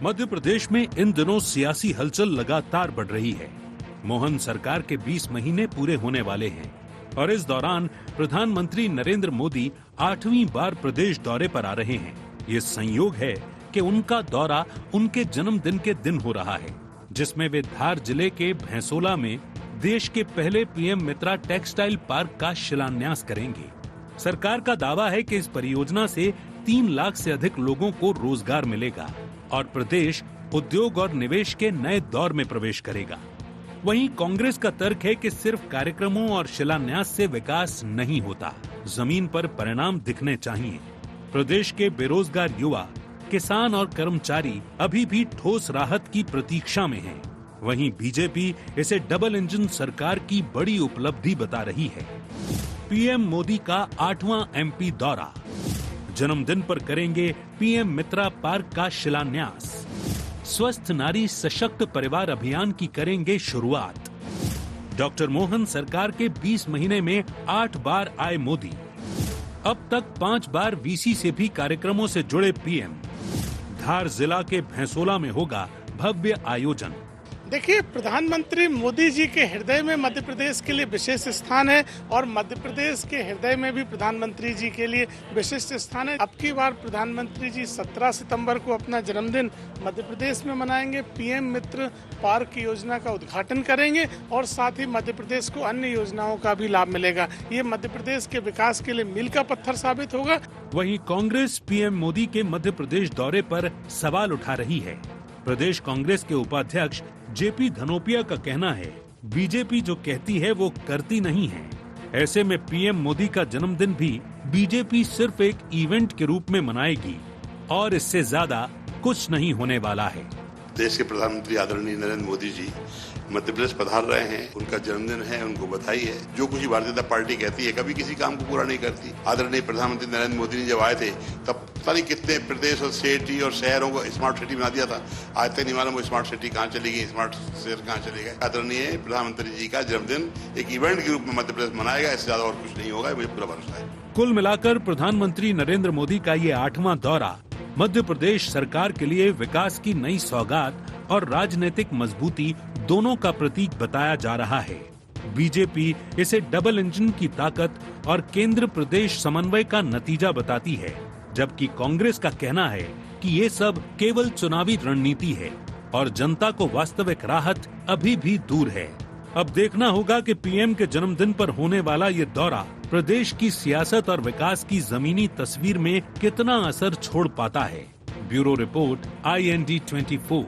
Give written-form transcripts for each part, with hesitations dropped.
मध्य प्रदेश में इन दिनों सियासी हलचल लगातार बढ़ रही है। मोहन सरकार के 20 महीने पूरे होने वाले हैं और इस दौरान प्रधानमंत्री नरेंद्र मोदी 8वीं बार प्रदेश दौरे पर आ रहे हैं। ये संयोग है कि उनका दौरा उनके जन्मदिन के दिन हो रहा है, जिसमें वे धार जिले के भैंसोला में देश के पहले पीएम मित्रा टेक्सटाइल पार्क का शिलान्यास करेंगे। सरकार का दावा है कि इस परियोजना से 3 लाख से अधिक लोगों को रोजगार मिलेगा और प्रदेश उद्योग और निवेश के नए दौर में प्रवेश करेगा। वहीं कांग्रेस का तर्क है कि सिर्फ कार्यक्रमों और शिलान्यास से विकास नहीं होता, जमीन पर परिणाम दिखने चाहिए। प्रदेश के बेरोजगार युवा, किसान और कर्मचारी अभी भी ठोस राहत की प्रतीक्षा में हैं। वहीं बीजेपी इसे डबल इंजन सरकार की बड़ी उपलब्धि बता रही है। पीएम मोदी का 8वां एमपी दौरा, जन्मदिन पर करेंगे पीएम मित्रा पार्क का शिलान्यास। स्वस्थ नारी सशक्त परिवार अभियान की करेंगे शुरुआत। डॉक्टर मोहन सरकार के 20 महीने में 8 बार आए मोदी। अब तक 5 बार वीसी से भी कार्यक्रमों से जुड़े पीएम। धार जिला के भैंसोला में होगा भव्य आयोजन। देखिए, प्रधानमंत्री मोदी जी के हृदय में मध्य प्रदेश के लिए विशेष स्थान है और मध्य प्रदेश के हृदय में भी प्रधानमंत्री जी के लिए विशिष्ट स्थान है। अब की बार प्रधानमंत्री जी 17 सितंबर को अपना जन्मदिन मध्य प्रदेश में मनाएंगे। पीएम मित्र पार्क की योजना का उद्घाटन करेंगे और साथ ही मध्य प्रदेश को अन्य योजनाओं का भी लाभ मिलेगा। ये मध्य प्रदेश के विकास के लिए मील का पत्थर साबित होगा। वहीं कांग्रेस पीएम मोदी के मध्य प्रदेश दौरे पर सवाल उठा रही है। प्रदेश कांग्रेस के उपाध्यक्ष जेपी धनोपिया का कहना है, बीजेपी जो कहती है वो करती नहीं है। ऐसे में पीएम मोदी का जन्मदिन भी बीजेपी सिर्फ एक इवेंट के रूप में मनाएगी और इससे ज्यादा कुछ नहीं होने वाला है। देश के प्रधानमंत्री आदरणीय नरेंद्र मोदी जी मध्य प्रदेश पधार रहे हैं। उनका जन्मदिन है, उनको बधाई है। जो कुछ भारतीय जनता पार्टी कहती है कभी किसी काम को पूरा नहीं करती। आदरणीय प्रधानमंत्री नरेंद्र मोदी जी जब आए थे तब पता नहीं कितने प्रदेश और सिटी और शहरों को स्मार्ट सिटी बना दिया था। आज तक नहीं मालूम वो स्मार्ट सिटी कहाँ चली गई, स्मार्ट शहर कहाँ चले गए। आदरणीय प्रधानमंत्री जी का जन्मदिन एक इवेंट के रूप में मध्य प्रदेश मनाएगा, इससे ज्यादा और कुछ नहीं होगा, मुझे पूरा भरोसा है। कुल मिलाकर प्रधानमंत्री नरेंद्र मोदी का ये 8वां दौरा मध्य प्रदेश सरकार के लिए विकास की नई सौगात और राजनीतिक मजबूती दोनों का प्रतीक बताया जा रहा है। बीजेपी इसे डबल इंजन की ताकत और केंद्र प्रदेश समन्वय का नतीजा बताती है, जबकि कांग्रेस का कहना है कि ये सब केवल चुनावी रणनीति है और जनता को वास्तविक राहत अभी भी दूर है। अब देखना होगा कि पीएम के जन्मदिन पर होने वाला ये दौरा प्रदेश की सियासत और विकास की जमीनी तस्वीर में कितना असर छोड़ पाता है। Bureau report, IND 24।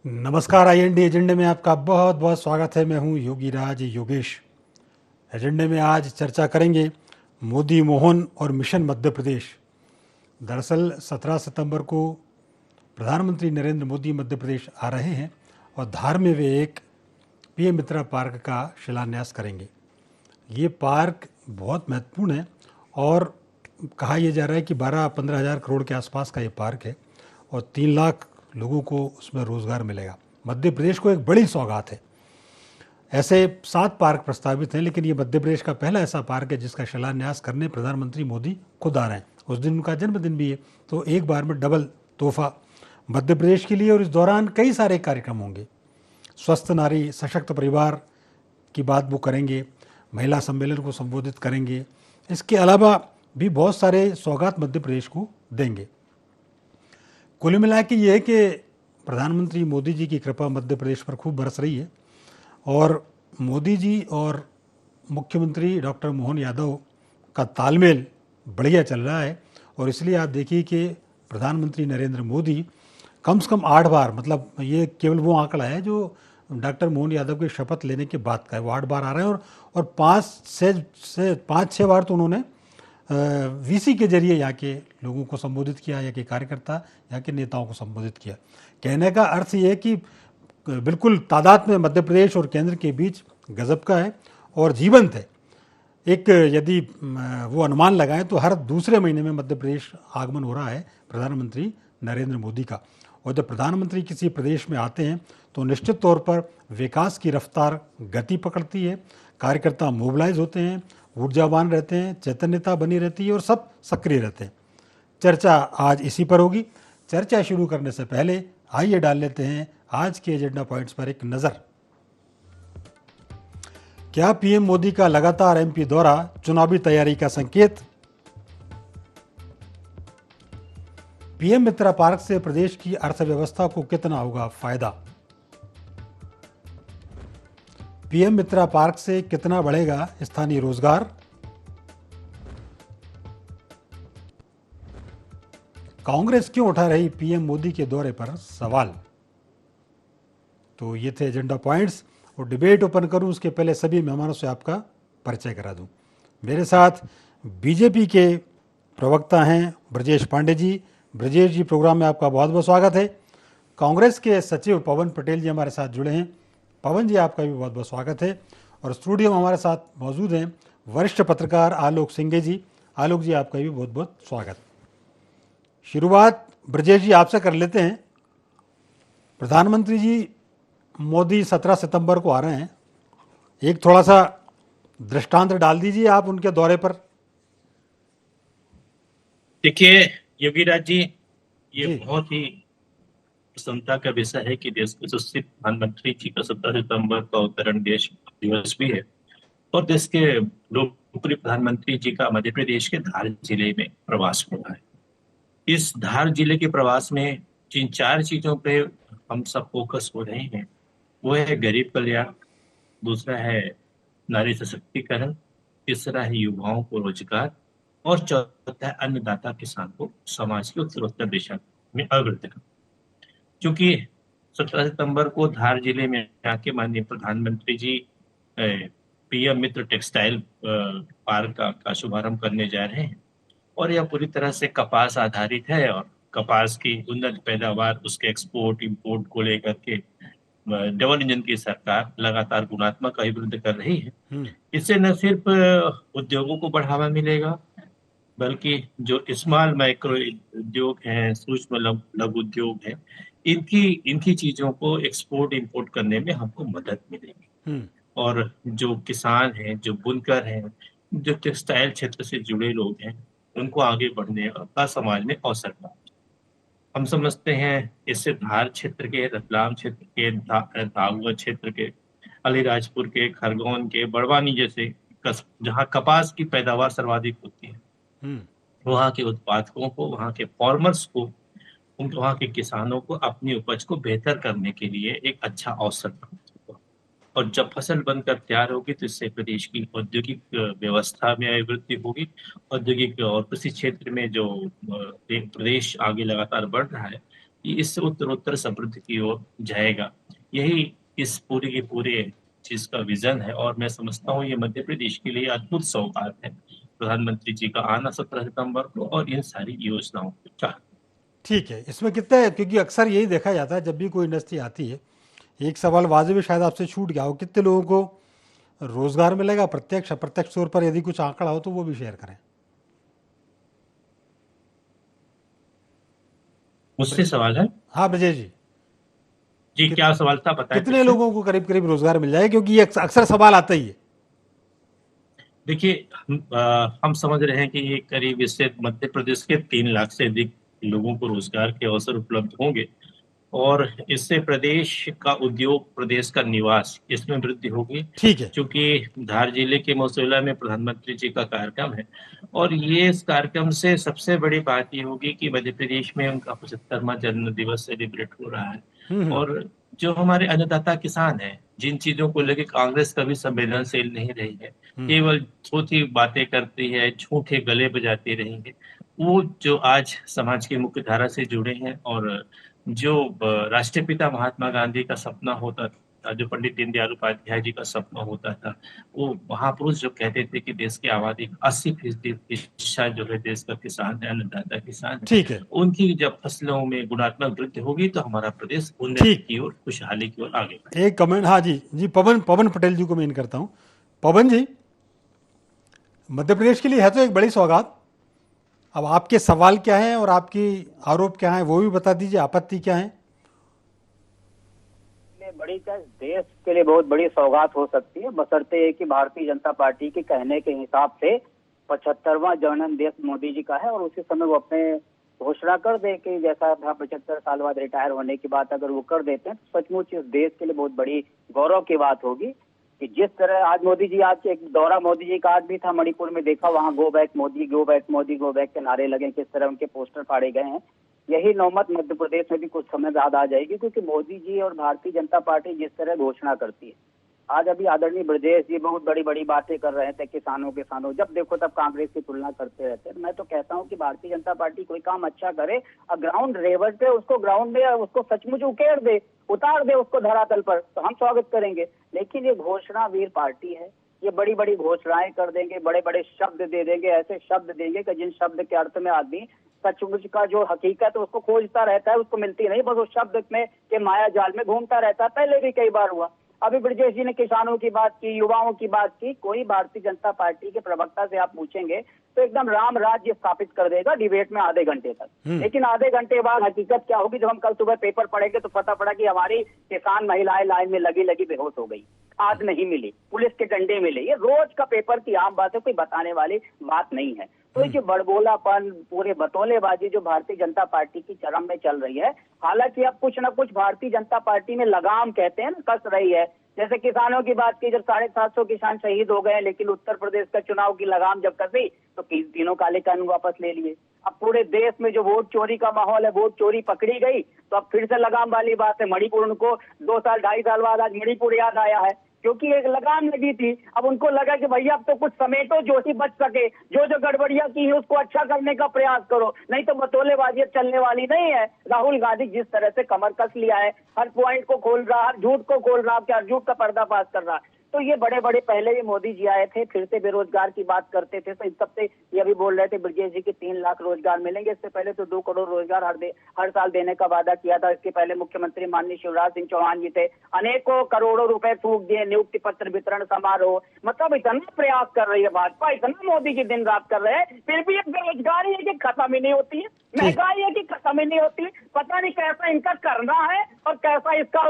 नमस्कार, IND एजेंडे में आपका बहुत बहुत स्वागत है। मैं हूं योगी राज योगेश। एजेंडे में आज चर्चा करेंगे मोदी मोहन और मिशन मध्य प्रदेश। दरअसल 17 सितंबर को प्रधानमंत्री नरेंद्र मोदी मध्य प्रदेश आ रहे हैं और धार में वे एक पीएम मित्रा पार्क का शिलान्यास करेंगे। ये पार्क बहुत महत्वपूर्ण है और कहा यह जा रहा है कि 12-15 हज़ार करोड़ के आसपास का ये पार्क है और 3 लाख लोगों को उसमें रोजगार मिलेगा। मध्य प्रदेश को एक बड़ी सौगात है। ऐसे 7 पार्क प्रस्तावित हैं, लेकिन ये मध्य प्रदेश का पहला ऐसा पार्क है जिसका शिलान्यास करने प्रधानमंत्री मोदी खुद आ रहे हैं। उस दिन उनका जन्मदिन भी है, तो एक बार में डबल तोहफा मध्य प्रदेश के लिए। और इस दौरान कई सारे कार्यक्रम होंगे। स्वस्थ नारी सशक्त परिवार की बात वो करेंगे, महिला सम्मेलन को संबोधित करेंगे। इसके अलावा भी बहुत सारे सौगात मध्य प्रदेश को देंगे। कुल मिला के ये है कि प्रधानमंत्री मोदी जी की कृपा मध्य प्रदेश पर खूब बरस रही है और मोदी जी और मुख्यमंत्री डॉक्टर मोहन यादव का तालमेल बढ़िया चल रहा है। और इसलिए आप देखिए कि प्रधानमंत्री नरेंद्र मोदी कम से कम 8 बार, मतलब ये केवल वो आंकड़ा है जो डॉक्टर मोहन यादव के शपथ लेने के बाद का है, वो 8 बार आ रहे हैं और 5-6 बार तो उन्होंने वीसी के जरिए यहाँ के लोगों को संबोधित किया, यहाँ के कार्यकर्ता, यहाँ के नेताओं को संबोधित किया। कहने का अर्थ ये है कि बिल्कुल तादाद में मध्य प्रदेश और केंद्र के बीच गजब का है और जीवंत है। एक यदि वो अनुमान लगाएं तो हर दूसरे महीने में मध्य प्रदेश आगमन हो रहा है प्रधानमंत्री नरेंद्र मोदी का। और जब प्रधानमंत्री किसी प्रदेश में आते हैं तो निश्चित तौर पर विकास की रफ्तार गति पकड़ती है, कार्यकर्ता मोबिलाइज होते हैं, ऊर्जावान रहते हैं, चैतन्यता बनी रहती है और सब सक्रिय रहते हैं। चर्चा आज इसी पर होगी। चर्चा शुरू करने से पहले आइए डाल लेते हैं आज के एजेंडा पॉइंट्स पर एक नज़र। क्या पीएम मोदी का लगातार एमपी दौरा चुनावी तैयारी का संकेत? पीएम मित्रा पार्क से प्रदेश की अर्थव्यवस्था को कितना होगा फायदा? पीएम मित्रा पार्क से कितना बढ़ेगा स्थानीय रोजगार? कांग्रेस क्यों उठा रही पीएम मोदी के दौरे पर सवाल? तो ये थे एजेंडा पॉइंट्स और डिबेट ओपन करूं उसके पहले सभी मेहमानों से आपका परिचय करा दूं। मेरे साथ बीजेपी के प्रवक्ता हैं ब्रजेश पांडे जी। ब्रजेश जी, प्रोग्राम में आपका बहुत बहुत स्वागत है। कांग्रेस के सचिव पवन पटेल जी हमारे साथ जुड़े हैं। पवन जी, आपका भी बहुत बहुत स्वागत है। और स्टूडियो में हमारे साथ मौजूद हैं वरिष्ठ पत्रकार आलोक सिंघे जी। आलोक जी, आपका भी बहुत बहुत स्वागत। शुरुआत ब्रजेश जी आपसे कर लेते हैं। प्रधानमंत्री जी मोदी 17 सितंबर को आ रहे हैं, एक थोड़ा सा दृष्टांत डाल दीजिए आप उनके दौरे पर। देखिए योगीराज जी, ये जी। बहुत ही प्रसन्नता का विषय है कि देश के यशस्वी प्रधानमंत्री जी का 17 सितंबर का अवतरण देश दिवस भी है और देश के लोकप्रिय प्रधानमंत्री जी का मध्य प्रदेश के धार जिले में प्रवास हो रहा है। इस धार जिले के प्रवास में जिन 4 चीजों पे हम सब फोकस हो रहे हैं वो है गरीब कल्याण, दूसरा है नारी सशक्तिकरण, तीसरा है युवाओं को रोजगार और चौथा है अन्नदाता किसान को समाज की उत्तरोत्तर दिशा में अग्रसर करना। क्योंकि 17 सितंबर को धार जिले में आके माननीय प्रधानमंत्री जी पीएम मित्र टेक्सटाइल पार्क का शुभारंभ करने जा रहे हैं और यह पूरी तरह से कपास आधारित है और कपास की उन्नत पैदावार, उसके एक्सपोर्ट इंपोर्ट को लेकर के डबल इंजन की सरकार लगातार गुणात्मक अभिवृद्धि कर रही है। इससे न सिर्फ उद्योगों को बढ़ावा मिलेगा बल्कि जो स्मॉल माइक्रो उद्योग हैं, सूक्ष्म लघु उद्योग हैं, इनकी चीजों को एक्सपोर्ट इंपोर्ट करने में हमको मदद मिलेगी। और जो किसान हैं, जो बुनकर हैं, जो टेक्सटाइल क्षेत्र से जुड़े लोग हैं, उनको आगे बढ़ने का समाज में अवसर पाए। हम समझते हैं इससे धार क्षेत्र के, रतलाम क्षेत्र के, झाबुआ क्षेत्र के, अलीराजपुर के, खरगोन के, बड़वानी जैसे जहाँ कपास की पैदावार सर्वाधिक होती है, वहाँ के उत्पादकों को, वहाँ के फार्मर्स को, वहाँ के किसानों को अपनी उपज को बेहतर करने के लिए एक अच्छा अवसर प्राप्त होगा। और जब फसल बनकर तैयार होगी तो इससे प्रदेश की औद्योगिक व्यवस्था में वृद्धि होगी। औद्योगिक और कृषि क्षेत्र में जो प्रदेश आगे लगातार बढ़ रहा है, ये इससे उत्तरोत्तर समृद्धि की ओर जाएगा। यही इस पूरे के पूरे चीज का विजन है और मैं समझता हूँ ये मध्य प्रदेश के लिए अद्भुत सौगात है, प्रधानमंत्री जी का आना 17 सितंबर को और इन सारी योजनाओं को चाह। ठीक है, इसमें कितने, क्योंकि अक्सर यही देखा जाता है जब भी कोई इंडस्ट्री आती है, एक सवाल वाजिब शायद आपसे छूट गया हो, कितने लोगों को रोजगार मिलेगा प्रत्यक्ष अप्रत्यक्ष तौर पर? यदि कुछ आंकड़ा हो तो वो भी शेयर करें। मुझसे सवाल है? हाँ ब्रजेश जी, जी क्या सवाल था बताएं। कितने लोगों को करीब करीब रोजगार मिल जाए, क्योंकि ये अक्सर सवाल आता ही है। देखिए हम समझ रहे हैं कि ये करीब इससे मध्य प्रदेश के 3 लाख से अधिक लोगों को रोजगार के अवसर उपलब्ध होंगे और इससे प्रदेश का उद्योग, प्रदेश का निवास, इसमें वृद्धि होगी। ठीक है, क्योंकि धार जिले के मौसोला में प्रधानमंत्री जी का कार्यक्रम है और ये इस कार्यक्रम से सबसे बड़ी बात ये होगी कि मध्य प्रदेश में उनका 75वां जन्म दिवस सेलिब्रेट हो रहा है। और जो हमारे अन्नदाता किसान हैं, जिन चीजों को लेकर कांग्रेस कभी संवेदनशील नहीं रही है, केवल छोटी बातें करती है, झूठे गले बजाती रही है, वो जो आज समाज की मुख्य धारा से जुड़े हैं और जो राष्ट्रपिता महात्मा गांधी का सपना होता था, जो पंडित दीनदयाल उपाध्याय जी का सपना होता था, वो महापुरुष जो कहते थे कि देश की आबादी 80% हिस्सा जो है देश का किसान है, अन्नदाता किसान है। ठीक है, उनकी जब फसलों में गुणात्मक वृद्धि होगी तो हमारा प्रदेश उन्नति की ओर, खुशहाली की ओर आगे बढ़ेगा। एक कमेंट, हाँ जी जी, पवन पटेल जी को मैं इन करता हूँ। पवन जी, मध्य प्रदेश के लिए है तो एक बड़ी सौगात, अब आपके सवाल क्या हैं और आपकी आरोप क्या हैं वो भी बता दीजिए, आपत्ति क्या है? बड़ी देश के लिए बहुत बड़ी सौगात हो सकती है, बशर्ते कि भारतीय जनता पार्टी के कहने के हिसाब से 75वां जन्मदिन मोदी जी का है और उसी समय वो अपने घोषणा कर दे कि जैसा था 75 साल बाद रिटायर होने की बात अगर वो कर देते हैं तो सचमुच इस देश के लिए बहुत बड़ी गौरव की बात होगी कि जिस तरह आज मोदी जी, आज एक दौरा मोदी जी का आज भी था मणिपुर में, देखा वहां go back Modi, go back Modi, go back के नारे लगे, किस तरह उनके पोस्टर फाड़े गए हैं। यही नौबत मध्य प्रदेश में भी कुछ समय बाद आ जाएगी, क्योंकि मोदी जी और भारतीय जनता पार्टी जिस तरह घोषणा करती है, आज अभी आदरणीय ब्रजेश जी बहुत बड़ी बड़ी बातें कर रहे थे, किसानों जब देखो तब कांग्रेस की तुलना करते रहते हैं। मैं तो कहता हूं कि भारतीय जनता पार्टी कोई काम अच्छा करे और ग्राउंड लेवल पे उसको ग्राउंड में उसको सचमुच उकेड़ दे, उतार दे उसको धरातल पर, तो हम स्वागत करेंगे। लेकिन ये घोषणा वीर पार्टी है, ये बड़ी बड़ी घोषणाएं कर देंगे, बड़े बड़े शब्द दे देंगे, ऐसे शब्द देंगे कि जिन शब्द के अर्थ में आदमी सचमुच का जो हकीकत है उसको खोजता रहता है, उसको मिलती नहीं, बस उस शब्द में के माया जाल में घूमता रहता है। पहले भी कई बार हुआ। अभी ब्रजेश जी ने किसानों की बात की, युवाओं की बात की। कोई भारतीय जनता पार्टी के प्रवक्ता से आप पूछेंगे तो एकदम राम राज्य स्थापित कर देगा डिबेट में आधे घंटे तक। लेकिन आधे घंटे बाद हकीकत क्या होगी, जब हम कल सुबह पेपर पढ़ेंगे तो पता पड़ा कि हमारी किसान महिलाएं लाइन में लगी लगी बेहोश हो गई, आज नहीं मिली, पुलिस के डंडे मिले। ये रोज का पेपर की आम बात है, कोई बताने वाली बात नहीं है। तो ये बड़बोलापन, पूरे बतौलेबाजी जो भारतीय जनता पार्टी की चरम में चल रही है, हालांकि अब कुछ न कुछ भारतीय जनता पार्टी में लगाम कहते हैं ना, कस रही है। जैसे किसानों की बात की, जब 750 किसान शहीद हो गए, लेकिन उत्तर प्रदेश का चुनाव की लगाम जब कसी तो तीनों काले कानून वापस ले लिए। अब पूरे देश में जो वोट चोरी का माहौल है, वोट चोरी पकड़ी गई तो अब फिर से लगाम वाली बात है। मणिपुर, उनको 2 साल 2.5 साल बाद आज मणिपुर याद आया है, क्योंकि एक लगाम लगी थी। अब उनको लगा कि भैया अब तो कुछ समेटो जो ही बच सके, जो गड़बड़ियां की है उसको अच्छा करने का प्रयास करो, नहीं तो बतौलेबाजी चलने वाली नहीं है। राहुल गांधी जिस तरह से कमर कस लिया है, हर पॉइंट को खोल रहा, हर झूठ को खोल रहा, क्या झूठ का पर्दाफाश कर रहा। तो ये बड़े बड़े पहले भी मोदी जी आए थे, फिर से बेरोजगार की बात करते थे, तो इन सबसे ये भी बोल रहे थे ब्रजेश जी के 3 लाख रोजगार मिलेंगे। इससे पहले तो 2 करोड़ रोजगार हर साल देने का वादा किया था। इसके पहले मुख्यमंत्री माननीय शिवराज सिंह चौहान जी थे, अनेकों करोड़ों रुपए फूंक दिए, नियुक्ति पत्र वितरण समारोह। मतलब इतना प्रयास कर रही है भाजपा, इतना मोदी जी दिन रात कर रहे हैं, फिर भी बेरोजगारी है कि खत्म ही नहीं होती है, महंगाई है कि खत्म ही नहीं होती। पता नहीं कैसा इनका करना है और कैसा इसका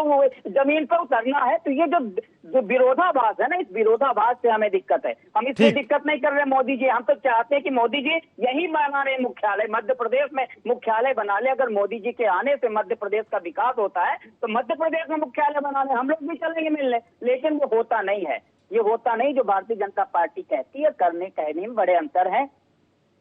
जमीन पर उतरना है। तो ये जो विरोधाभास है ना, इस विरोधाभास से हमें दिक्कत है। हम इससे दिक्कत नहीं कर रहे मोदी जी, हम तो चाहते हैं कि मोदी जी यही बना रहे मुख्यालय, मध्य प्रदेश में मुख्यालय बना ले। अगर मोदी जी के आने से मध्य प्रदेश का विकास होता है तो मध्य प्रदेश में मुख्यालय बना ले, हम लोग भी चलेंगे मिलने। लेकिन वो होता नहीं है, ये होता नहीं। जो भारतीय जनता पार्टी कहती है, कहने में बड़े अंतर है।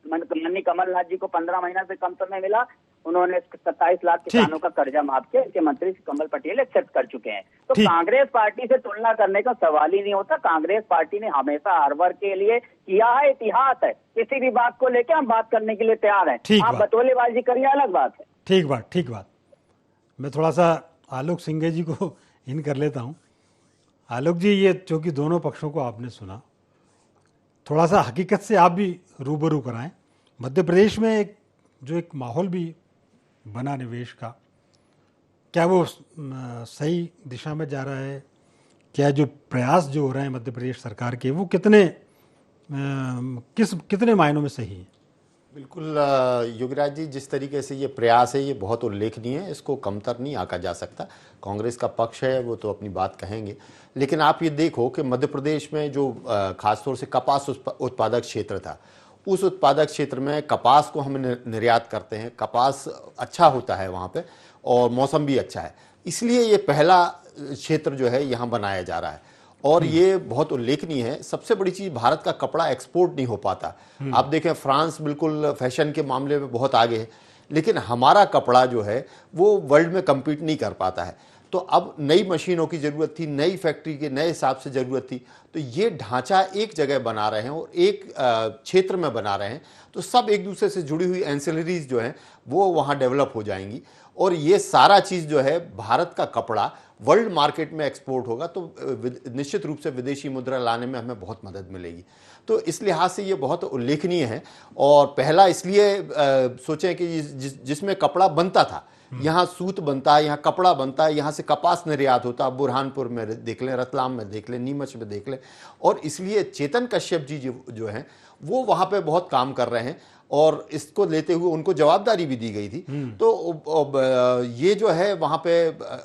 माननीय कमलनाथ जी को 15 महीना से कम समय मिला, उन्होंने 27 लाख किसानों का कर्जा माफ किया, इसके मंत्री कमल पटेल एक्सेप्ट कर चुके हैं। तो कांग्रेस पार्टी से तुलना करने का सवाल ही नहीं होता। कांग्रेस पार्टी ने हमेशा हर वर्ग के लिए किया है, इतिहास है। किसी भी बात को लेकर हम बात करने के लिए तैयार हैं। आप बतौलेबाजी करिए, अलग बात है। ठीक बात। मैं थोड़ा सा आलोक सिंघे जी को इन कर लेता हूँ। आलोक जी, ये चूंकि दोनों पक्षों को आपने सुना, थोड़ा सा हकीकत से आप भी रूबरू कराएं। मध्य प्रदेश में एक माहौल भी बना निवेश का, क्या वो सही दिशा में जा रहा है? क्या जो प्रयास जो हो रहे हैं मध्य प्रदेश सरकार के, वो कितने मायनों में सही है? बिल्कुल योगीराज जी, जिस तरीके से ये प्रयास है ये बहुत उल्लेखनीय है, इसको कमतर नहीं आंका जा सकता। कांग्रेस का पक्ष है वो तो अपनी बात कहेंगे, लेकिन आप ये देखो कि मध्य प्रदेश में जो खासतौर से कपास उत्पादक क्षेत्र था, उस उत्पादक क्षेत्र में कपास को हम निर्यात करते हैं, कपास अच्छा होता है वहाँ पे और मौसम भी अच्छा है, इसलिए ये पहला क्षेत्र जो है यहाँ बनाया जा रहा है और ये बहुत उल्लेखनीय है। सबसे बड़ी चीज़, भारत का कपड़ा एक्सपोर्ट नहीं हो पाता। आप देखें फ्रांस बिल्कुल फैशन के मामले में बहुत आगे है, लेकिन हमारा कपड़ा जो है वो वर्ल्ड में कम्पीट नहीं कर पाता है। तो अब नई मशीनों की ज़रूरत थी, नई फैक्ट्री के नए हिसाब से ज़रूरत थी। तो ये ढांचा एक जगह बना रहे हैं और एक क्षेत्र में बना रहे हैं, तो सब एक दूसरे से जुड़ी हुई एंसिलरीज जो हैं वो वहाँ डेवलप हो जाएंगी और ये सारा चीज़ जो है भारत का कपड़ा वर्ल्ड मार्केट में एक्सपोर्ट होगा, तो निश्चित रूप से विदेशी मुद्रा लाने में हमें बहुत मदद मिलेगी। तो इस लिहाज से ये बहुत उल्लेखनीय है। और पहला इसलिए सोचें कि जिसमें कपड़ा बनता था, यहाँ सूत बनता है, यहाँ कपड़ा बनता है, यहाँ से कपास निर्यात होता है। बुरहानपुर में देख लें, रतलाम में देख लें, नीमच में देख लें। और इसलिए चेतन कश्यप जी जो हैं वो वहाँ पे बहुत काम कर रहे हैं और इसको लेते हुए उनको जवाबदारी भी दी गई थी। तो ये जो है वहाँ पे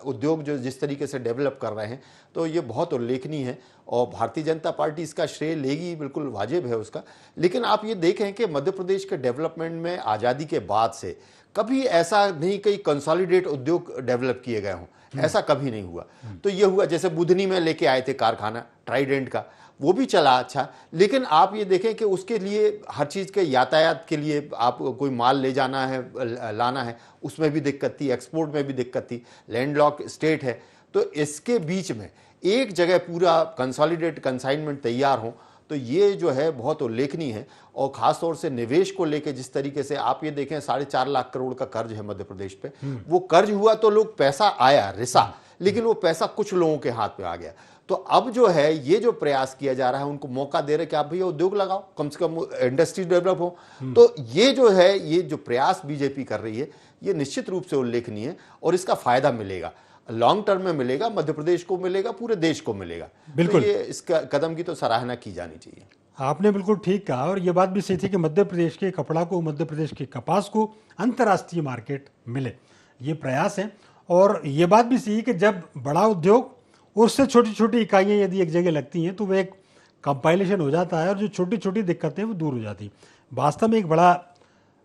उद्योग जो जिस तरीके से डेवलप कर रहे हैं तो ये बहुत उल्लेखनीय है और भारतीय जनता पार्टी इसका श्रेय लेगी, बिल्कुल वाजिब है उसका। लेकिन आप ये देखें कि मध्य प्रदेश के डेवलपमेंट में आज़ादी के बाद से कभी ऐसा नहीं कई कंसोलिडेट उद्योग डेवलप किए गए हों, ऐसा कभी नहीं हुआ। तो ये हुआ जैसे बुधनी में लेके आए थे कारखाना ट्राइडेंट का, वो भी चला अच्छा। लेकिन आप ये देखें कि उसके लिए हर चीज़ के यातायात के लिए आप कोई माल ले जाना है, लाना है, उसमें भी दिक्कत थी, एक्सपोर्ट में भी दिक्कत थी, लैंडलॉक स्टेट है। तो इसके बीच में एक जगह पूरा कंसोलिडेट कंसाइनमेंट तैयार हो तो ये जो है बहुत उल्लेखनीय है। और ख़ास तौर से निवेश को लेके जिस तरीके से आप ये देखें 4.5 लाख करोड़ का कर्ज है मध्य प्रदेश पे, वो कर्ज हुआ तो लोग पैसा आया रिसा, लेकिन वो पैसा कुछ लोगों के हाथ में आ गया। तो अब जो है ये जो प्रयास किया जा रहा है उनको मौका दे रहे कि आप भैया उद्योग लगाओ, कम से कम इंडस्ट्री डेवलप हो। तो ये जो है ये जो प्रयास बीजेपी कर रही है ये निश्चित रूप से उल्लेखनीय है और इसका फायदा मिलेगा, लॉन्ग टर्म में मिलेगा, मध्य प्रदेश को मिलेगा, पूरे देश को मिलेगा। बिल्कुल। तो ये इसका कदम की तो सराहना की जानी चाहिए। आपने बिल्कुल ठीक कहा और ये बात भी सही थी कि मध्य प्रदेश के कपड़ा को, मध्य प्रदेश के कपास को अंतर्राष्ट्रीय मार्केट मिले, ये प्रयास है। और ये बात भी सही है कि जब बड़ा उद्योग उससे छोटी छोटी इकाइयाँ यदि एक जगह लगती हैं तो वो एक कंपाइलेशन हो जाता है और जो छोटी छोटी दिक्कतें वो दूर हो जाती। वास्तव में एक बड़ा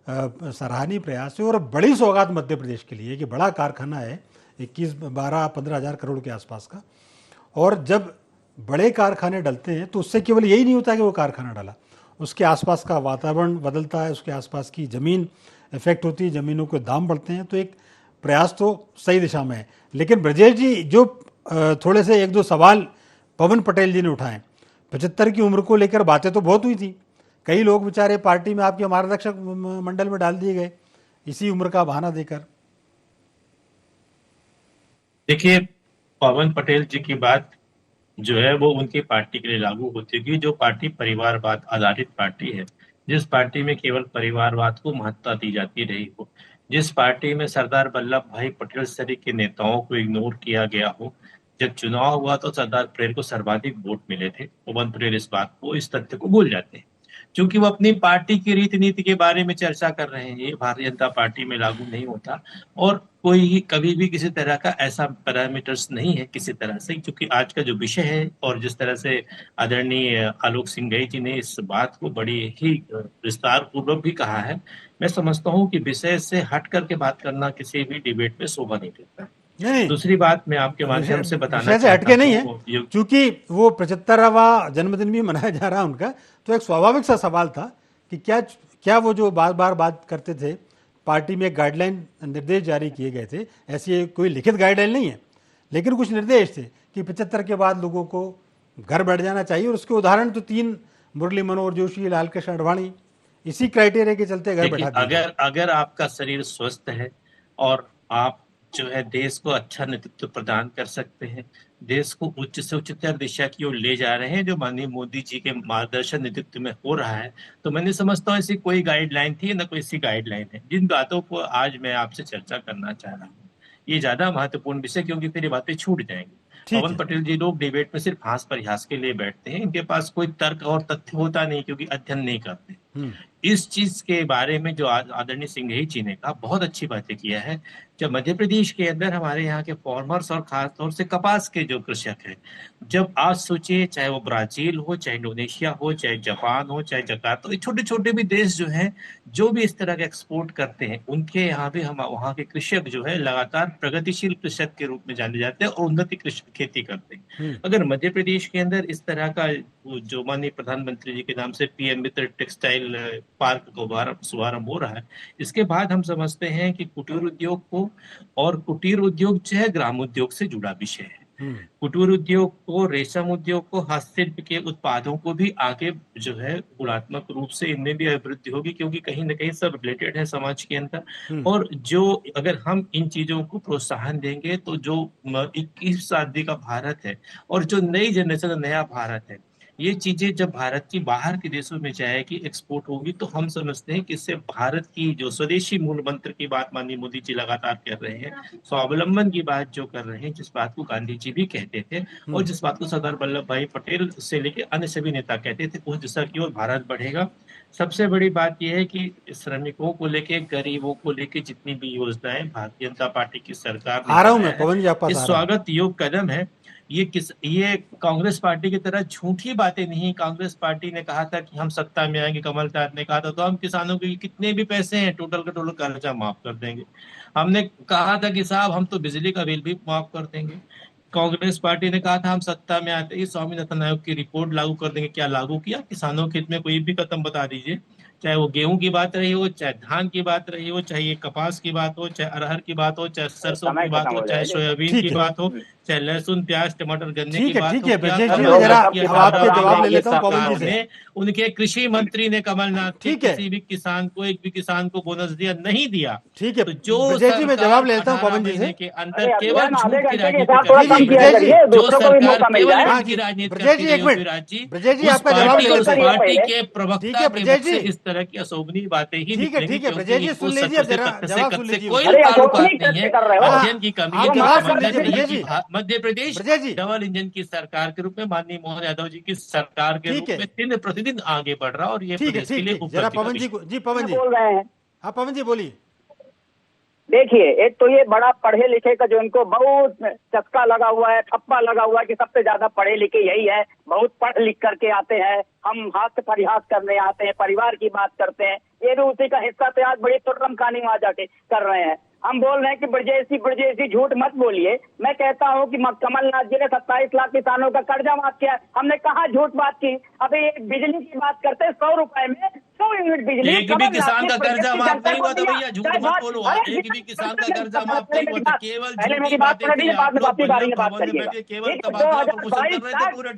सराहनीय प्रयास है और बड़ी सौगात मध्य प्रदेश के लिए कि बड़ा कारखाना है 21-12-15 हज़ार करोड़ के आसपास का। और जब बड़े कारखाने डलते हैं तो उससे केवल यही नहीं होता कि वो कारखाना डला, उसके आसपास का वातावरण बदलता है, उसके आसपास की ज़मीन इफेक्ट होती है, ज़मीनों के दाम बढ़ते हैं। तो एक प्रयास तो सही दिशा में है। लेकिन ब्रजेश जी जो थोड़े से 1-2 सवाल पवन पटेल जी ने उठाए, 75 की उम्र को लेकर बातें तो बहुत हुई थी, कई लोग बेचारे पार्टी में आपके मार्गदर्शक मंडल में डाल दिए गए इसी उम्र का बहाना देकर। देखिए, पवन पटेल जी की बात जो है वो उनकी पार्टी के लिए लागू होती है, जो पार्टी परिवारवाद आधारित पार्टी है, जिस पार्टी में केवल परिवारवाद को महत्ता दी जाती रही हो, जिस पार्टी में सरदार वल्लभ भाई पटेल सरी के नेताओं को इग्नोर किया गया हो। जब चुनाव हुआ तो सरदार पटेल को सर्वाधिक वोट मिले थे। पवन पटेल इस बात को, इस तथ्य को भूल जाते हैं क्योंकि वो अपनी पार्टी की रीति नीति के बारे में चर्चा कर रहे हैं। ये भारतीय जनता पार्टी में लागू नहीं होता और कोई कभी भी किसी तरह का ऐसा पैरामीटर्स नहीं है किसी तरह से, क्योंकि आज का जो विषय है और जिस तरह से आदरणीय आलोक सिंघई जी ने इस बात को बड़ी ही विस्तार पूर्वक भी कहा है, मैं समझता हूँ कि विषय से हट करके बात करना किसी भी डिबेट में शोभा नहीं देता। नहीं, दूसरी बात मैं आपके माध्यम से बताना से हटके नहीं है, चाहता क्योंकि वो 75वां जन्मदिन भी मनाया जा रहा है उनका, तो एक स्वाभाविक सा सवाल था कि क्या वो जो बार बार बात करते थे, पार्टी में गाइडलाइन निर्देश जारी किए गए थे, ऐसी कोई लिखित गाइडलाइन नहीं है लेकिन कुछ निर्देश थे कि 75 के बाद लोगों को घर बैठ जाना चाहिए। और उसके उदाहरण तो 3 मुरली मनोहर जोशी, लालकृष्ण आडवाणी इसी क्राइटेरिया के चलते घर बैठा। अगर आपका शरीर स्वस्थ है और आप जो है देश को अच्छा नेतृत्व प्रदान कर सकते हैं, देश को उच्च से उच्चतर दिशा की ओर ले जा रहे हैं जो माननीय मोदी जी के मार्गदर्शन नेतृत्व में हो रहा है, तो मैं नहीं समझता हूँ ऐसी कोई गाइडलाइन थी न कोई ऐसी गाइडलाइन है। जिन बातों को आज मैं आपसे चर्चा करना चाह रहा हूँ ये ज्यादा महत्वपूर्ण विषय, क्योंकि फिर ये बातें छूट जाएंगी। पवन पटेल जी लोग डिबेट में सिर्फ हास परिहास के लिए बैठते हैं, इनके पास कोई तर्क और तथ्य होता नहीं क्योंकि अध्ययन नहीं करते। इस चीज के बारे में जो आदरणीय सिंघई जी ने कहा, बहुत अच्छी बातें किया है। जब मध्य प्रदेश के अंदर हमारे यहाँ के फार्मर्स और खास तौर से कपास के जो कृषक हैं, जब आज सोचिए चाहे वो ब्राजील हो, चाहे इंडोनेशिया हो, चाहे जापान हो, चाहे जकार्ता, छोटे छोटे भी देश जो हैं जो भी इस तरह का एक्सपोर्ट करते हैं, उनके यहाँ भी हम वहाँ के कृषक जो है लगातार प्रगतिशील कृषक के रूप में जाने जाते हैं और उन्नति कृषि खेती करते हैं। अगर मध्य प्रदेश के अंदर इस तरह का जो माननीय प्रधानमंत्री जी के नाम से पीएम मित्र टेक्सटाइल पार्क का शुभारंभ हो रहा है, इसके बाद हम समझते हैं कि कुटीर उद्योग को, और कुटीर उद्योग जो है ग्राम उद्योग से जुड़ा विषय है, कुटीर उद्योग को, रेशम उद्योग को, हस्तशिल्प के उत्पादों को भी आगे जो है गुणात्मक रूप से इनमें भी अभिवृद्धि होगी, क्योंकि कहीं ना कहीं सब रिलेटेड है समाज के अंदर। और जो अगर हम इन चीजों को प्रोत्साहन देंगे तो जो 21वीं सदी का भारत है और जो नई जनरेशन नया भारत है, ये चीजें जब भारत की बाहर के देशों में जाएगी, एक्सपोर्ट होगी, तो हम समझते हैं कि इससे भारत की जो स्वदेशी मूल मंत्र की बात माननीय मोदी जी लगातार कर रहे हैं, स्वावलंबन की बात जो कर रहे हैं, जिस बात को गांधी जी भी कहते थे और जिस बात को सरदार वल्लभ भाई पटेल से लेकर अन्य सभी नेता कहते थे, उस दिशा की ओर भारत बढ़ेगा। सबसे बड़ी बात यह है कि श्रमिकों को लेके, गरीबों को लेके जितनी भी योजनाएं भारतीय जनता पार्टी की सरकार ने आ रहा हूं मैं बनाया है, पवन जी, आप पास ये आ रहा हूं। स्वागत योग्य कदम है। ये कांग्रेस पार्टी की तरह झूठी बातें नहीं। कांग्रेस पार्टी ने कहा था कि हम सत्ता में आएंगे, कमलनाथ ने कहा था तो हम किसानों के कितने भी पैसे हैं टोटल का टोटल कर्जा माफ कर देंगे। हमने कहा था कि साहब हम तो बिजली का बिल भी माफ कर देंगे। कांग्रेस पार्टी ने कहा था हम सत्ता में आते ही स्वामीनाथन आयोग की रिपोर्ट लागू कर देंगे। क्या लागू किया? किसानों के हित में कोई भी कदम बता दीजिए, चाहे वो गेहूं की बात रही हो, चाहे धान की बात रही हो, चाहे ये कपास की बात हो, चाहे अरहर की बात हो, चाहे सरसों की बात हो, चाहे सोयाबीन की बात हो, चाहे लहसुन, प्याज, टमाटर, गन्ने की बात हो। ठीक है ब्रजेश जी, मैं जरा अब आपके जवाब ले लेता हूं पवन जी से। उनके कृषि मंत्री ने कमलनाथ ने किसी भी किसान को, एक भी किसान को बोनस दिया नहीं दिया। ठीक है तो जो ब्रजेश जी, मैं जवाब ले लेता हूं पवन जी से। के अंदर केवल झूठ की राजनीति जो सरकार केवल झूठ की राजनीति ब्रजेश जी एक मिनट, ब्रजेश जी आपका जवाब ले लेता हूं। पार्टी के प्रवक्ता ठीक है ब्रजेश जी, इस तरह की अशोभनीय बातें ही ठीक है ब्रजेश जी, सुन लीजिए जरा, जवाब सुन लीजिए। कोई ताल्लुकात नहीं है, अध्ययन की कमी है। आप माफ कर दीजिए ब्रजेश जी। मध्य प्रदेश ब्रजेश जी, डबल इंजन की सरकार के रूप में माननीय मोहन यादव जी की सरकार के रूप में दिन प्रतिदिन आगे बढ़ रहा और ये प्रदेश के लिए जरा पवन जी को, जी पवन जी बोल रहे हैं। हाँ पवन जी बोलिए। देखिए, एक तो ये बड़ा पढ़े लिखे का जो इनको बहुत चस्का लगा हुआ है, ठप्पा लगा हुआ है कि सबसे ज्यादा पढ़े लिखे यही है, बहुत पढ़ लिख करके आते हैं, हम हाथ परिहास करने आते हैं, परिवार की बात करते हैं। ये भी उसी का हिस्सा थे, आज बड़ी तुर्रम कहानी वहां जाके कर रहे हैं। हम बोल रहे हैं कि ब्रजेश जी झूठ मत बोलिए। मैं कहता हूं कि कमलनाथ जी ने 27 लाख किसानों का कर्जा माफ किया। हमने कहा झूठ बात की। अभी बिजली की बात करते हैं, 100 रुपए में 100 यूनिट बिजली। एक भी किसान का कर्जा माफ नहीं हुआ तो भैया झूठ मत बोलो। एक भी किसान का कर्जा माफ नहीं हुआ तो केवल पहले मेरी बात कर लीजिए, बाद में बात करिए। केवल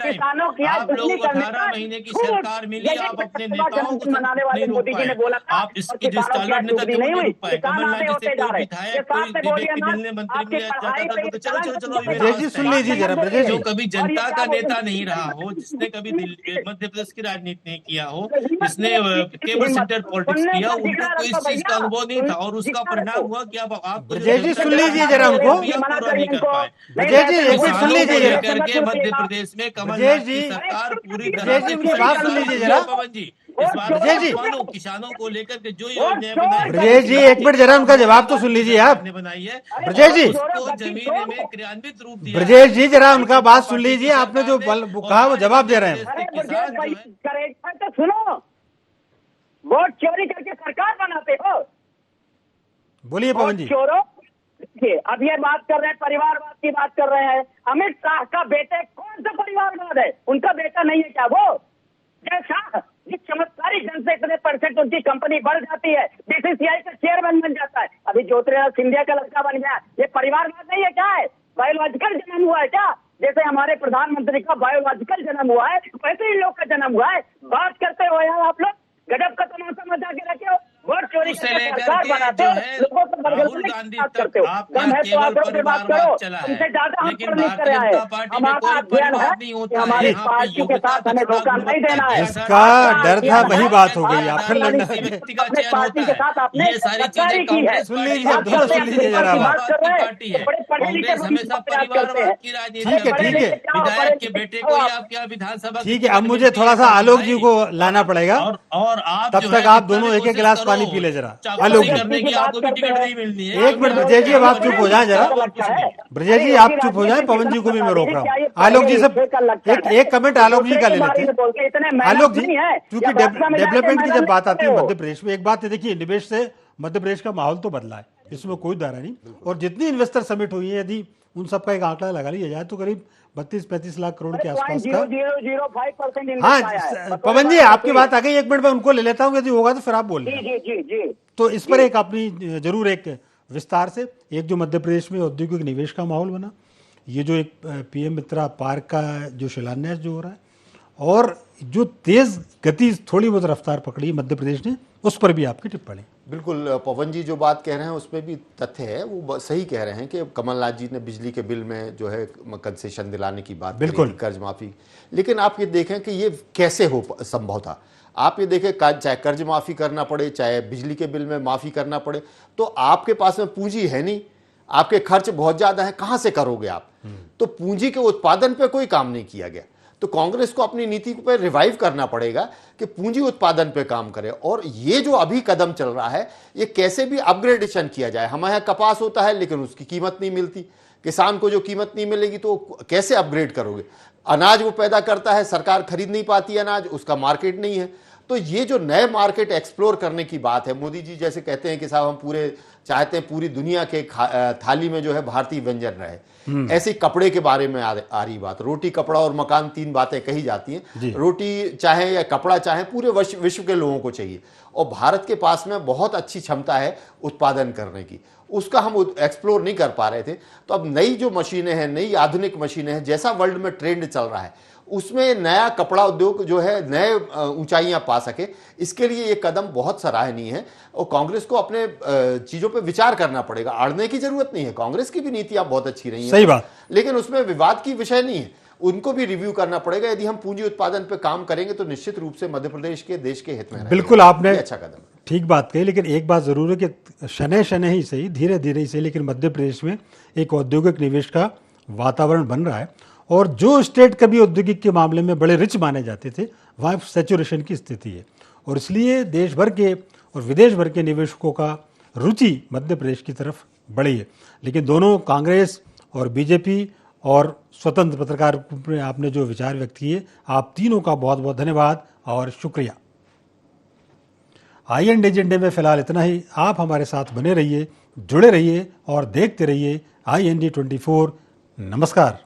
किसानों की आप लोग 18 महीने की सरकार मिली, आप अपने नेताओं को मनाने वाले मोदी जी ने बोला था, आप इसकी नेता नहीं हुई। कमलनाथ से कोई विधायक, कोई मिलने मंत्री मिल जाता था तो चलो ब्रजेश जी सुन लीजिए जरा, ब्रजेश जो जी कभी जनता का नेता नहीं रहा हो, जिसने कभी मध्य प्रदेश की राजनीति नहीं किया हो, जिसने केवल सेंटर पॉलिटिक्स किया, उनको कोई इस चीज का अनुभव नहीं था और उसका परिणाम हुआ कि अब आप ब्रजेश जी सुन लीजिए जरा उनको। पूरा नहीं कर पाए। ब्रजेश जी एक मिनट सुन लीजिए करके मध्य प्रदेश में ब्रजेश जी, सरकार पूरी ब्रजेश जी उनकी बात सुन लीजिए जरा। पवन जी, इस ब्रजेश जी, किसानों को लेकर के जो योजनाएं बनाई, ब्रजेश जी एक मिनट जरा उनका जवाब तो सुन लीजिए आप। बनाई है ब्रजेश जी, उसको जमीन में क्रियान्वित रूप दिया। ब्रजेश जी जरा उनका बात सुन लीजिए, आपने जो कहा वो जवाब दे रहे हैं। तो सुनो, वोट चोरी करके सरकार बनाते हो। बोलिए पवन जी। चोरों, देखिए अब ये बात कर रहे हैं, परिवारवाद की बात कर रहे हैं। अमित शाह का बेटे कौन सा परिवारवाद है? उनका बेटा नहीं है क्या वो? जय शाह जिस चमत्कारी ढंग से इतने % उनकी कंपनी बढ़ जाती है, बीसीसीआई का चेयरमैन बन जाता है, अभी ज्योतिरादित्य सिंधिया का लड़का बन गया, ये परिवारवाद नहीं है क्या? है बायोलॉजिकल जन्म हुआ है क्या? जैसे हमारे प्रधानमंत्री का बायोलॉजिकल जन्म हुआ है, वैसे ही लोग का जन्म हुआ है। बात करते हो यार आप लोग, गजब का तमाशा मचा के रखे हो। वोट चोरी सरकार बनाते हो, लोगों को बरगलाने की बात करते हो। कम है तो आप लोग से बात करो, उनसे ज्यादा हम पर नहीं करे आए। हमारा अध्ययन है कि हमारी पार्टी के साथ हमें धोखा नहीं देना है। इसका डर था, वही बात हो गई, आखिर लड़ना अपने पार्टी के साथ आपने गद्दारी की है। सुन लीजिए, दोनों सुन लीजिए जरा बात कर रहे हैं, बड़े पढ़े लिखे प्रयास करते हैं। ठीक है ठीक है विधायक के बेटे को आप क्या विधानसभा, ठीक है। अब मुझे थोड़ा सा आलोक जी को लाना पड़ेगा, और आप तब तक आप दोनों एक एक गिलास पानी पी ले जरा। आलोक जी, करने की आपको भी टिकट नहीं मिलनी है। एक मिनट ब्रजेश जी, अब आप चुप हो जाए जरा। ब्रजेश जी आप चुप हो जाए, पवन जी को भी मैं रोक रहा हूँ। आलोक जी सब एक कमेंट आलोक जी का ले लेते हैं। आलोक जी, क्योंकि डेवलपमेंट की जब बात आती है मध्य प्रदेश में, एक बात है देखिए, निवेश से मध्य प्रदेश का माहौल तो बदला है, इसमें कोई दायरा नहीं। और जितनी इन्वेस्टर समिट हुई है, यदि उन सबका एक आंकड़ा लगा लिया जाए तो करीब 32-35 लाख करोड़ के आसपास का। 0.005% हाँ पवन जी, आपकी बात आ गई, एक मिनट में उनको ले लेता हूँ, यदि होगा तो फिर आप बोल जी। तो इस पर एक अपनी जरूर एक विस्तार से, एक जो मध्य प्रदेश में औद्योगिक निवेश का माहौल बना, ये जो एक पीएम मित्रा पार्क का जो शिलान्यास जो हो रहा है, और जो तेज गति थोड़ी बहुत रफ्तार पकड़ी मध्य प्रदेश ने, उस पर भी आपकी टिप्पणी। बिल्कुल, पवन जी जो बात कह रहे हैं उसमें भी तथ्य है, वो सही कह रहे हैं कि कमलनाथ जी ने बिजली के बिल में जो है कंसेशन दिलाने की बात करी थी, कर्ज माफी। लेकिन आप ये देखें कि ये कैसे हो संभव था। आप ये देखें, चाहे कर्ज माफी करना पड़े, चाहे बिजली के बिल में माफी करना पड़े, तो आपके पास में पूंजी है नहीं, आपके खर्च बहुत ज्यादा है, कहां से करोगे आप? तो पूंजी के उत्पादन पे कोई काम नहीं किया गया। तो कांग्रेस को अपनी नीति पर रिवाइव करना पड़ेगा कि पूंजी उत्पादन पे काम करे। और ये जो अभी कदम चल रहा है, ये कैसे भी अपग्रेडेशन किया जाए। हमारे यहाँ कपास होता है लेकिन उसकी कीमत नहीं मिलती, किसान को जो कीमत नहीं मिलेगी तो कैसे अपग्रेड करोगे? अनाज वो पैदा करता है, सरकार खरीद नहीं पाती अनाज, उसका मार्केट नहीं है। तो ये जो नए मार्केट एक्सप्लोर करने की बात है, मोदी जी जैसे कहते हैं कि साहब हम पूरे चाहते हैं पूरी दुनिया के थाली में जो है भारतीय व्यंजन रहे, ऐसे कपड़े के बारे में आ रही बात। रोटी, कपड़ा और मकान, 3 बातें कही जाती हैं। रोटी चाहे या कपड़ा चाहे, पूरे विश्व के लोगों को चाहिए। और भारत के पास में बहुत अच्छी क्षमता है उत्पादन करने की, उसका हम एक्सप्लोर नहीं कर पा रहे थे। तो अब नई जो मशीनें हैं, नई आधुनिक मशीनें हैं, जैसा वर्ल्ड में ट्रेंड चल रहा है, उसमें नया कपड़ा उद्योग जो है नए ऊंचाइयां पा सके, इसके लिए ये कदम बहुत सराहनीय है। और कांग्रेस को अपने चीजों पे विचार करना पड़ेगा, अड़ने की जरूरत नहीं है। कांग्रेस की भी नीतियां बहुत अच्छी रही हैं, सही बात, लेकिन उसमें विवाद की विषय नहीं है, उनको भी रिव्यू करना पड़ेगा। यदि हम पूंजी उत्पादन पे काम करेंगे तो निश्चित रूप से मध्य प्रदेश के, देश के हित में बिल्कुल आपने अच्छा कदम है। ठीक बात कही। लेकिन एक बात जरूर है कि शनै शनै ही सही, धीरे धीरे ही सही, लेकिन मध्य प्रदेश में एक औद्योगिक निवेश का वातावरण बन रहा है। और जो स्टेट कभी औद्योगिक के मामले में बड़े रिच माने जाते थे, वहाँ सैचुरेशन की स्थिति है। और इसलिए देश भर के और विदेश भर के निवेशकों का रुचि मध्य प्रदेश की तरफ बढ़ी है। लेकिन दोनों कांग्रेस और बीजेपी और स्वतंत्र पत्रकार में आपने जो विचार व्यक्त किए, आप तीनों का बहुत बहुत धन्यवाद और शुक्रिया। IND एजेंडे में फिलहाल इतना ही। आप हमारे साथ बने रहिए, जुड़े रहिए और देखते रहिए IND 24। नमस्कार।